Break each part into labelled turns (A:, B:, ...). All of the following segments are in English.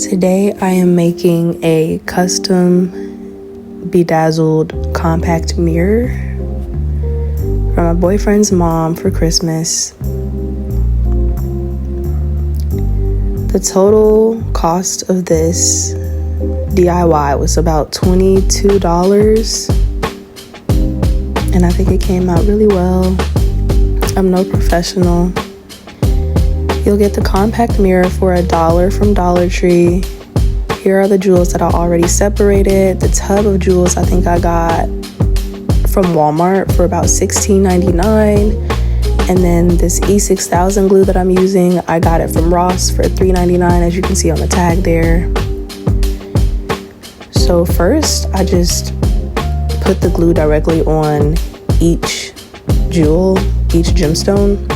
A: Today I am making a custom bedazzled compact mirror for my boyfriend's mom for Christmas. The total cost of this DIY was about $22, and I think it came out really well. I'm no professional. You'll get the compact mirror for $1 from Dollar Tree. Here are the jewels that I already separated. The tub of jewels I think I got from Walmart for about $16.99. And then this E6000 glue that I'm using, I got it from Ross for $3.99, as you can see on the tag there. So first, I just put the glue directly on each jewel, each gemstone.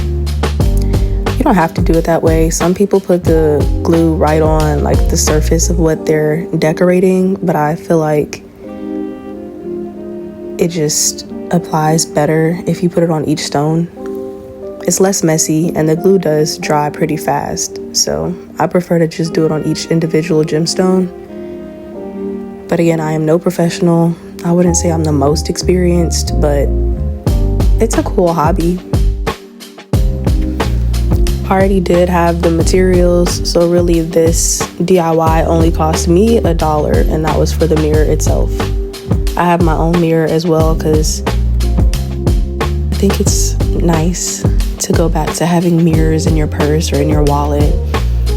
A: You don't have to do it that way. Some people put the glue right on like the surface of what they're decorating, but I feel like it just applies better if you put it on each stone. It's less messy and the glue does dry pretty fast, so I prefer to just do it on each individual gemstone. But again, I am no professional. I wouldn't say I'm the most experienced, but it's a cool hobby. I already did have the materials, so really this DIY only cost me $1, and that was for the mirror itself. I have my own mirror as well because I think it's nice to go back to having mirrors in your purse or in your wallet.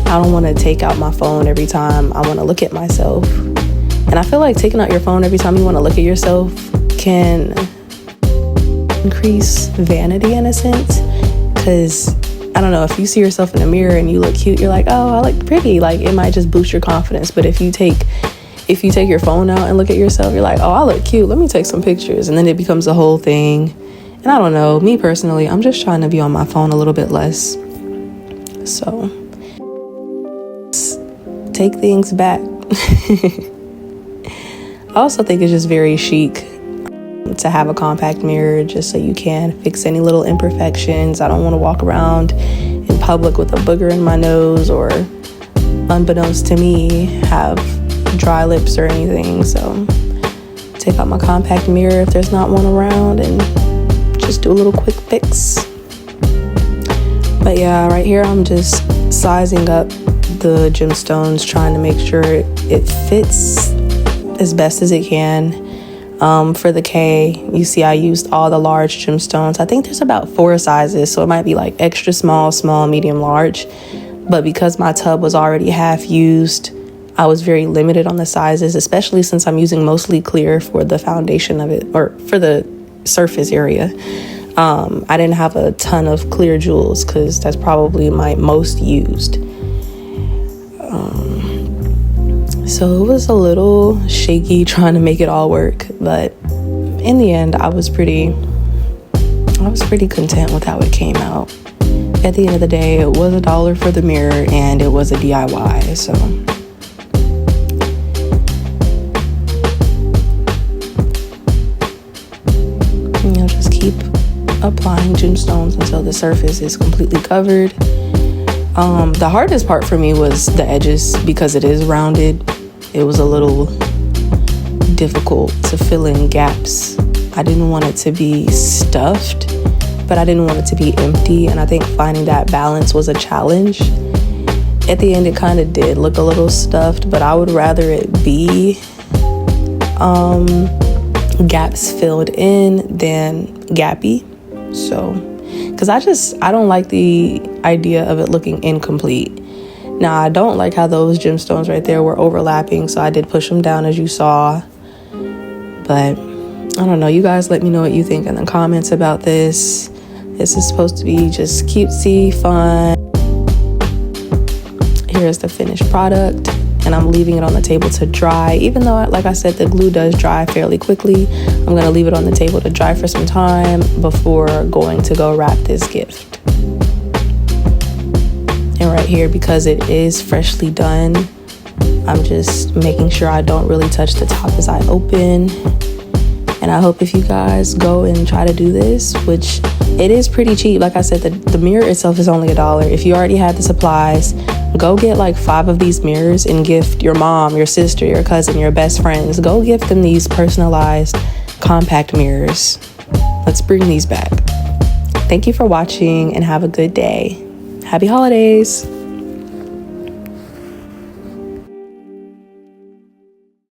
A: I don't want to take out my phone every time I want to look at myself. And I feel like taking out your phone every time you want to look at yourself can increase vanity in a sense, because I don't know, if you see yourself in the mirror and you look cute, you're like, oh, I look pretty. Like, it might just boost your confidence. But if you take your phone out and look at yourself, you're like, oh, I look cute. Let me take some pictures. And then it becomes a whole thing. And I don't know, me personally, I'm just trying to be on my phone a little bit less. So, let's take things back. I also think it's just very chic to have a compact mirror just so you can fix any little imperfections. I don't want to walk around in public with a booger in my nose or, unbeknownst to me, have dry lips or anything. So take out my compact mirror if there's not one around and just do a little quick fix. But yeah, right here I'm just sizing up the gemstones, trying to make sure it fits as best as it can. For the K, you see I used all the large gemstones. I think there's about 4 sizes, so it might be like extra small, small, medium, large. But because my tub was already half used, I was very limited on the sizes, especially since I'm using mostly clear for the foundation of it, or for the surface area. I didn't have a ton of clear jewels because that's probably my most used. So it was a little shaky trying to make it all work, but in the end, I was pretty content with how it came out. At the end of the day, it was $1 for the mirror and it was a DIY, so. Just keep applying gemstones until the surface is completely covered. The hardest part for me was the edges because it is rounded. It was a little difficult to fill in gaps. I didn't want it to be stuffed, but I didn't want it to be empty. And I think finding that balance was a challenge. At the end, it kind of did look a little stuffed, but I would rather it be gaps filled in than gappy. So, because I don't like the idea of it looking incomplete. Now, I don't like how those gemstones right there were overlapping, so I did push them down as you saw. But I don't know, you guys let me know what you think in the comments about this. This is supposed to be just cutesy, fun. Here's the finished product, and I'm leaving it on the table to dry. Even though, like I said, the glue does dry fairly quickly, I'm gonna leave it on the table to dry for some time before going to go wrap this gift. And right here, because it is freshly done, I'm just making sure I don't really touch the top as I open. And I hope if you guys go and try to do this, which it is pretty cheap. Like I said, the mirror itself is only $1. If you already have the supplies, Go get like 5 of these mirrors and gift your mom, your sister, your cousin, your best friends. Go gift them these personalized compact mirrors. Let's bring these back. Thank you for watching and have a good day. Happy holidays.